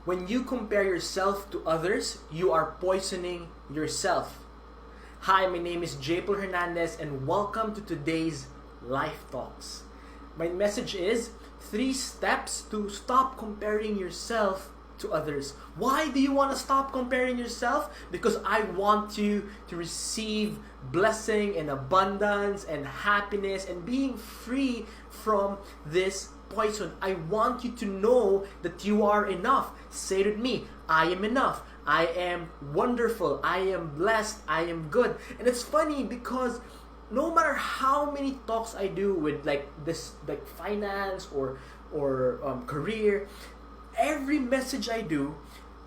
When you compare yourself to others, you are poisoning yourself. Hi, my name is JPaul Hernandez and welcome to today's Life Talks. My message is 3 steps to stop comparing yourself to others. Why do you want to stop comparing yourself? Because I want you to receive blessing and abundance and happiness and being free from this poison. I want you to know that you are enough. Say it with me, I am enough. I am wonderful. I am blessed. I am good. And it's funny because no matter how many talks I do with like finance or career, every message I do,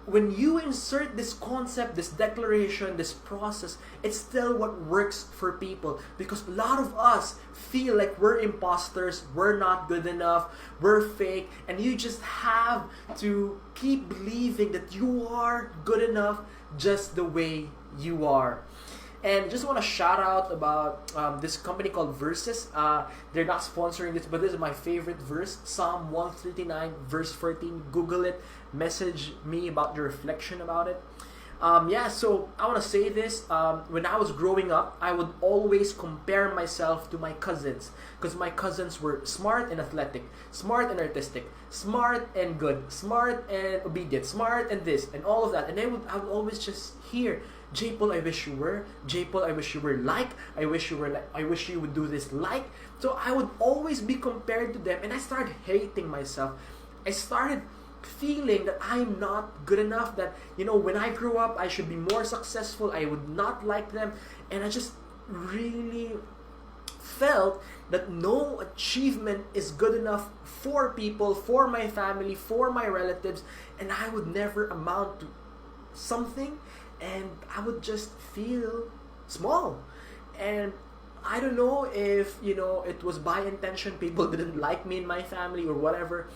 when you insert this concept, this declaration, this process, it's still what works for people, because a lot of us feel like we're imposters, we're not good enough, we're fake, and you just have to keep believing that you are good enough just the way you are. And just want to shout out about this company called Verses. They're not sponsoring this, but this is my favorite verse, Psalm 139, verse 14. Google it, message me about your reflection about it. So I want to say this. When I was growing up, I would always compare myself to my cousins, because my cousins were smart and athletic, smart and artistic, smart and good, smart and obedient, smart and this and all of that. And I would always just hear, JPaul, I wish you were. JPaul, I wish you were like. I wish you were like. I wish you would do this like. So I would always be compared to them, and I started hating myself. I started feeling that I'm not good enough, that, when I grew up, I should be more successful. I would not like them. And I just really felt that no achievement is good enough for people, for my family, for my relatives, and I would never amount to something, and I would just feel small. And I don't know if, it was by intention, people didn't like me in my family or whatever.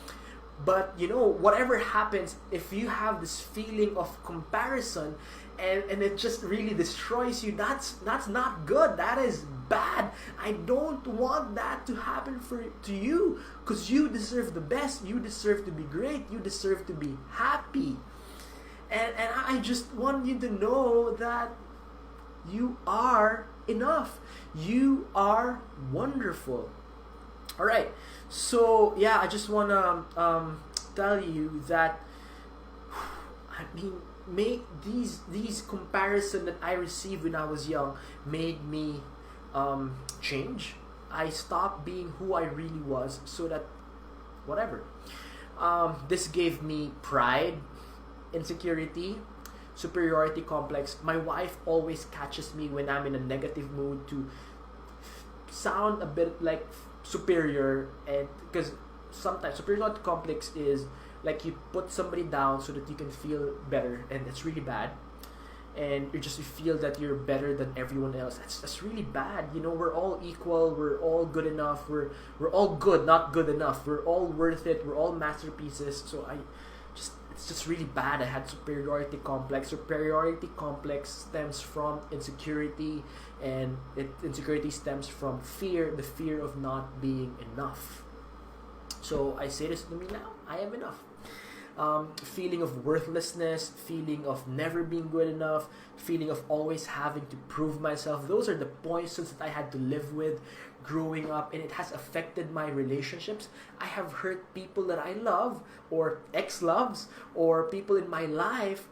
But whatever happens, if you have this feeling of comparison and it just really destroys you, that's not good. That is bad. I don't want that to happen to you, because you deserve the best. You deserve to be great. You deserve to be happy. And I just want you to know that you are enough. You are wonderful. All right. So I just want to tell you that, these comparison that I received when I was young made me change. I stopped being who I really was, so that whatever. This gave me pride, insecurity, superiority complex. My wife always catches me when I'm in a negative mood to sound a bit like superior, and because sometimes superiority complex is like you put somebody down so that you can feel better, and that's really bad. And you feel that you're better than everyone else. That's really bad. We're all equal. We're all good enough. We're all good, not good enough. We're all worth it. We're all masterpieces. So it's just really bad. I had superiority complex. Superiority complex stems from insecurity, and insecurity stems from fear, the fear of not being enough. So I say this to me now, I am enough. Feeling of worthlessness, feeling of never being good enough, feeling of always having to prove myself. Those are the poisons that I had to live with growing up, and it has affected my relationships. I have hurt people that I love, or ex-loves, or people in my life,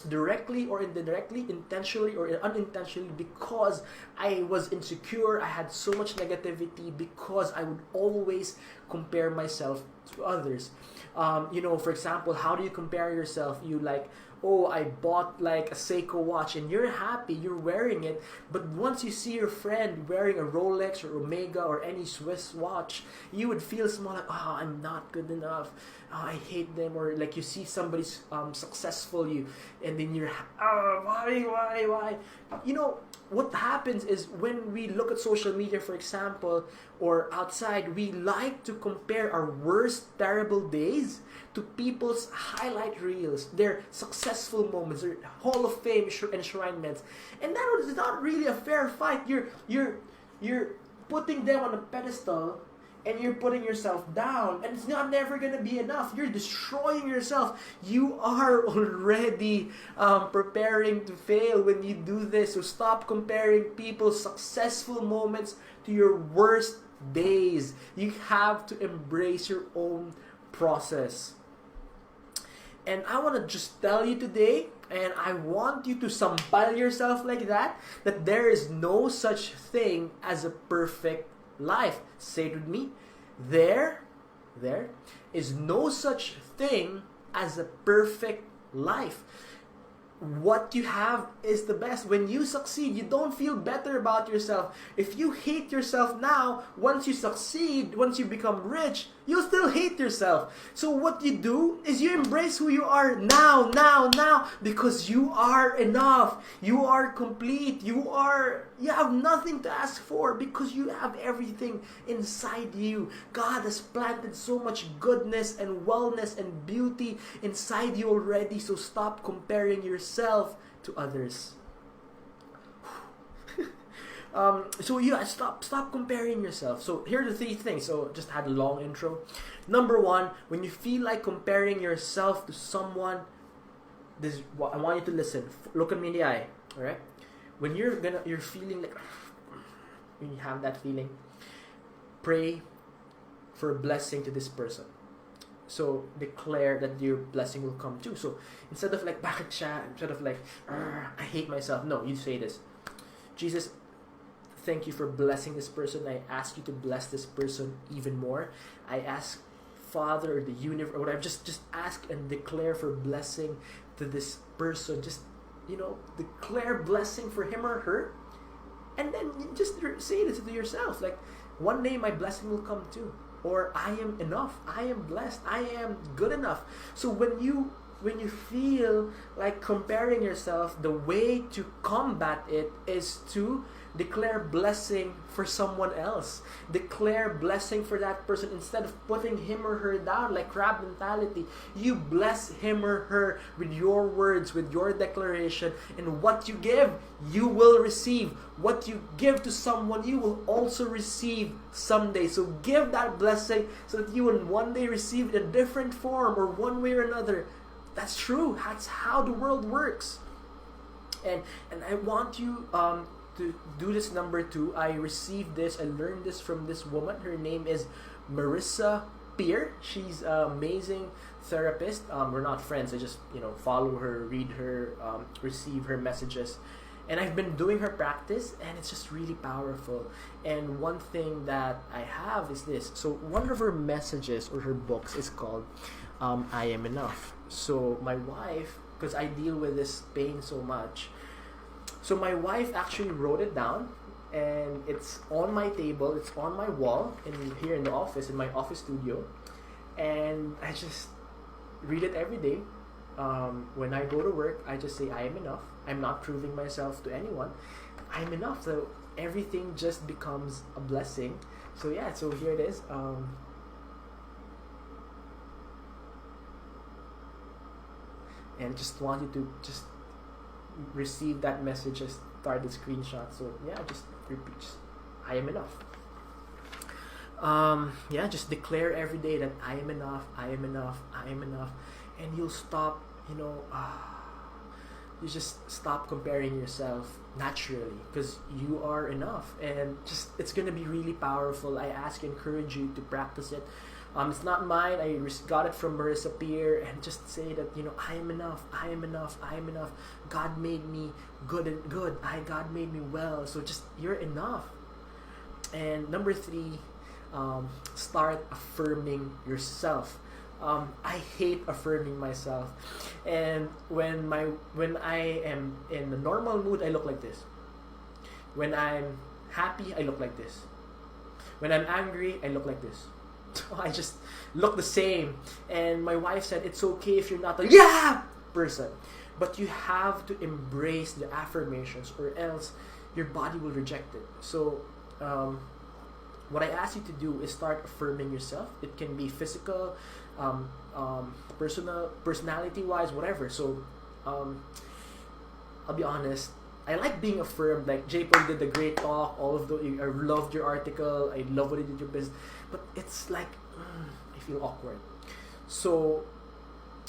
directly or indirectly, intentionally or unintentionally, because I was insecure. I had so much negativity because I would always compare myself to others. For example, how do you compare yourself? You like, oh, I bought like a Seiko watch, and you're happy, you're wearing it, but once you see your friend wearing a Rolex or Omega or any Swiss watch, you would feel small, like, oh, I'm not good enough, oh, I hate them. Or like you see somebody's successful, and then you're, oh, why? What happens is when we look at social media, for example, or outside, we like to compare our worst, terrible days to people's highlight reels, their successful moments, their Hall of Fame enshrinements. And that is not really a fair fight. You're putting them on a pedestal, and you're putting yourself down, and it's not never gonna be enough. You're destroying yourself. You are already preparing to fail when you do this. So stop comparing people's successful moments to your worst days. You have to embrace your own process. And I want to just tell you today, and I want you to sampal yourself like that there is no such thing as a perfect life. Say it with me. There is no such thing as a perfect life. What you have is the best. When you succeed, you don't feel better about yourself. If you hate yourself now, once you succeed, once you become rich, you'll still hate yourself. So what you do is you embrace who you are now, because you are enough. You are complete. You have nothing to ask for because you have everything inside you. God has planted so much goodness and wellness and beauty inside you already. So stop comparing yourself to others. Stop comparing yourself. So here are the 3 things. So just had a long intro. Number 1, when you feel like comparing yourself to someone, this I want you to listen. Look at me in the eye. All right. When you're feeling like, when you have that feeling, pray for a blessing to this person. So declare that your blessing will come too. So instead of like, bakit siya? Instead of like, I hate myself. No, you say this. Jesus, thank you for blessing this person. I ask you to bless this person even more. I ask Father or the universe or whatever, just ask and declare for blessing to this person. Just, declare blessing for him or her. And then just say this to yourself. Like, one day my blessing will come too. Or I am enough. I am blessed. I am good enough. So when you feel like comparing yourself, the way to combat it is to declare blessing for someone else. Declare blessing for that person instead of putting him or her down like crab mentality. You bless him or her with your words, with your declaration, and what you give, you will receive. What you give to someone, you will also receive someday. So give that blessing so that you will one day receive it in a different form or one way or another. That's true. That's how the world works. And I want you to do this number 2. I received this, I learned this from this woman. Her name is Marissa Peer. She's an amazing therapist. We're not friends. I just, follow her, read her, receive her messages. And I've been doing her practice, and it's just really powerful. And one thing that I have is this. So one of her messages or her books is called I Am Enough. So my wife, because I deal with this pain so much, so my wife actually wrote it down, and it's on my table, it's on my wall here in the office, in my office studio, and I just read it every day. When I go to work, I just say, I am enough. I'm not proving myself to anyone. I'm enough. So everything just becomes a blessing. So yeah, so here it is. And just want you to just receive that message and start the screenshot. So yeah, just repeat. I am enough. Just declare every day that I am enough, I am enough, I am enough. And you'll stop, you just stop comparing yourself naturally because you are enough. And just, it's going to be really powerful. I encourage you to practice it. It's not mine. I got it from Marissa Peer, and just say that, I am enough, I am enough, I am enough. God made me good. God made me well. So just, you're enough. And number 3, start affirming yourself. I hate affirming myself. And when I am in the normal mood, I look like this. When I'm happy, I look like this. When I'm angry, I look like this. I just look the same. And my wife said, it's okay if you're not a yeah person, but you have to embrace the affirmations or else your body will reject it. So what I ask you to do is start affirming yourself. It can be physical, personality wise, whatever. So I'll be honest, I like being affirmed. Like JPaul did a great talk. All of the I loved your article. I love what you did your business. But it's like I feel awkward. So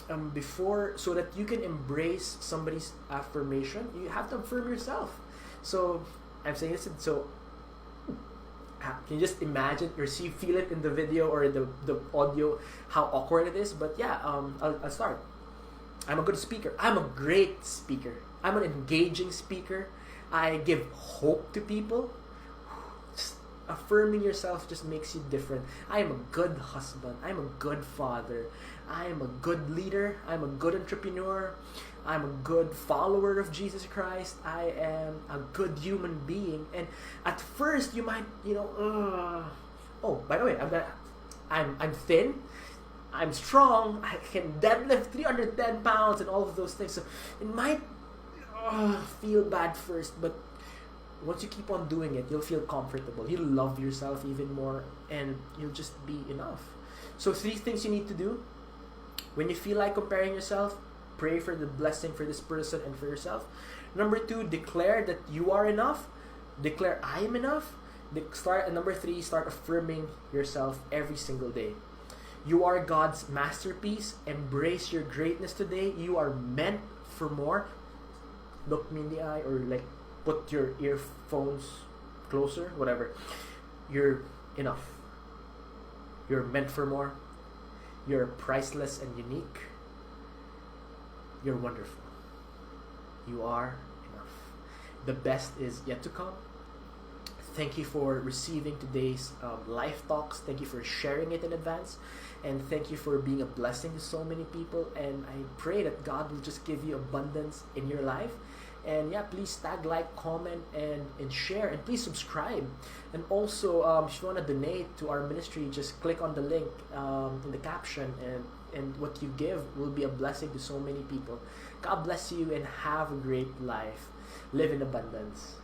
so that you can embrace somebody's affirmation, you have to affirm yourself. So I'm saying this. So can you just imagine or feel it in the video or the audio how awkward it is? But yeah, I'll start. I'm a good speaker. I'm a great speaker. I'm an engaging speaker. I give hope to people. Just affirming yourself just makes you different. I am a good husband. I'm a good father. I am a good leader. I'm a good entrepreneur. I'm a good follower of Jesus Christ. I am a good human being. And at first you might, oh, by the way, I'm thin. I'm strong. I can deadlift 310 pounds and all of those things. So it might feel bad first, but once you keep on doing it, you'll feel comfortable. You'll love yourself even more, and you'll just be enough. So 3 things you need to do when you feel like comparing yourself: pray for the blessing for this person and for yourself. Number 2, declare that you are enough. Declare I am enough. Number 3, start affirming yourself every single day. You are God's masterpiece. Embrace your greatness today. You are meant for more. Look me in the eye, or like put your earphones closer, whatever. You're enough. You're meant for more. You're priceless and unique. You're wonderful. You are enough. The best is yet to come. Thank you for receiving today's life talks. Thank you for sharing it in advance. And thank you for being a blessing to so many people. And I pray that God will just give you abundance in your life. And yeah, please tag, like, comment, and share. And please subscribe. And also, if you want to donate to our ministry, just click on the link in the caption. And what you give will be a blessing to so many people. God bless you and have a great life. Live in abundance.